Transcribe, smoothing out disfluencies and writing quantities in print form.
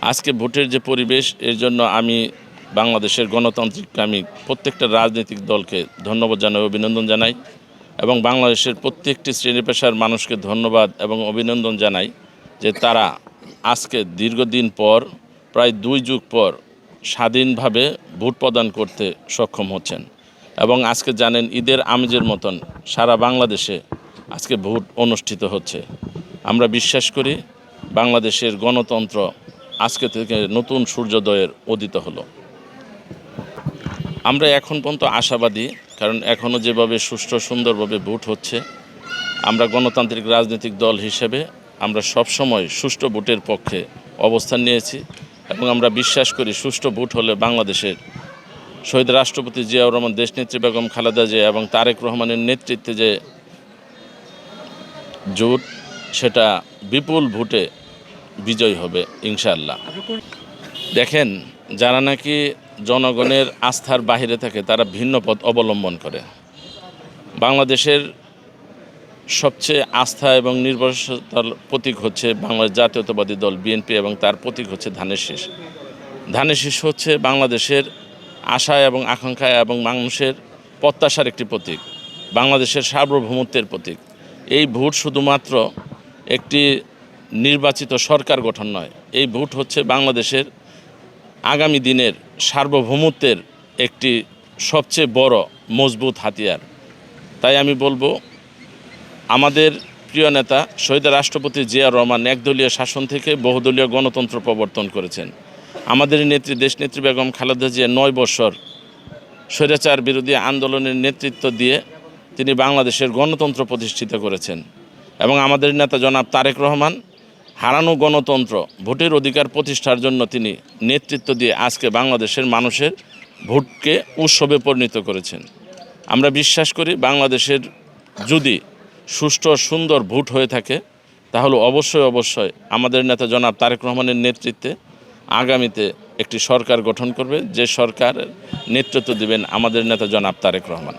আজকে ভোটের যে পরিবেশ এর জন্য আমি বাংলাদেশের গণতান্ত্রিককামী প্রত্যেকটা রাজনৈতিক দলকে ধন্যবাদ জানাই, অভিনন্দন জানাই এবং বাংলাদেশের প্রত্যেকটি শ্রেণী পেশার মানুষকে ধন্যবাদ এবং অভিনন্দন জানাই যে তারা আজকে দীর্ঘদিন পর প্রায় 2 যুগ পর স্বাধীনভাবে ভোট প্রদান করতে সক্ষম হচ্ছেন। এবং আজকে জানেন ঈদের আমেজের মতন সারা বাংলাদেশে আজকে ভোট অনুষ্ঠিত হচ্ছে। আমরা বিশ্বাস করি বাংলাদেশের গণতন্ত্র আজকে থেকে নতুন সূর্যোদয়ের উদিত হলো। আমরা এখন পর্যন্ত আশাবাদী, কারণ এখনও যেভাবে সুষ্ঠু সুন্দরভাবে ভোট হচ্ছে, আমরা গণতান্ত্রিক রাজনৈতিক দল হিসেবে আমরা সবসময় সুষ্ঠু ভোটের পক্ষে অবস্থান নিয়েছি এবং আমরা বিশ্বাস করি সুষ্ঠু ভোট হলে বাংলাদেশের শহীদ রাষ্ট্রপতি জিয়াউর রহমান, দেশনেত্রী বেগম খালেদা জিয়া এবং তারেক রহমানের নেতৃত্বে যে জোট সেটা বিপুল ভোটে বিজয় হবে ইনশাআল্লাহ। দেখেন, যারা নাকি জনগণের আস্থার বাহিরে থাকে তারা ভিন্ন পথ অবলম্বন করে। বাংলাদেশের সবচেয়ে আস্থা এবং নির্ভরশীলতার প্রতীক হচ্ছে বাংলাদেশ জাতীয়তাবাদী দল বিএনপি এবং তার প্রতীক হচ্ছে ধানের শীষ। ধানের শীষ হচ্ছে বাংলাদেশের আশা এবং আকাঙ্ক্ষা এবং মানুষের প্রত্যাশার একটি প্রতীক, বাংলাদেশের সার্বভৌমত্বের প্রতীক। এই ভোট শুধুমাত্র একটি নির্বাচিত সরকার গঠন নয়, এই ভোট হচ্ছে বাংলাদেশের আগামী দিনের সার্বভৌমত্বের একটি সবচেয়ে বড় মজবুত হাতিয়ার। তাই আমি বলবো, আমাদের প্রিয় নেতা শহীদ রাষ্ট্রপতি জিয়া রহমান একদলীয় শাসন থেকে বহুদলীয় গণতন্ত্র প্রবর্তন করেছেন। আমাদের নেত্রী দেশনেত্রী বেগম খালেদা জিয়া 9 বছর স্বৈরাচার বিরোধী আন্দোলনের নেতৃত্ব দিয়ে তিনি বাংলাদেশের গণতন্ত্র প্রতিষ্ঠিত করেছেন এবং আমাদের নেতা জনাব তারেক রহমান হারানো গণতন্ত্র ভোটের অধিকার প্রতিষ্ঠার জন্য তিনি নেতৃত্ব দিয়ে আজকে বাংলাদেশের মানুষের ভোটকে উৎসবে পরিণত করেছেন। আমরা বিশ্বাস করি বাংলাদেশের যদি সুষ্ঠু সুন্দর ভোট হয়ে থাকে তাহলে অবশ্যই আমাদের নেতা জনাব তারেক রহমানের নেতৃত্বে আগামীতে একটি সরকার গঠন করবে, যে সরকারের নেতৃত্ব দেবেন আমাদের নেতা জনাব তারেক রহমান।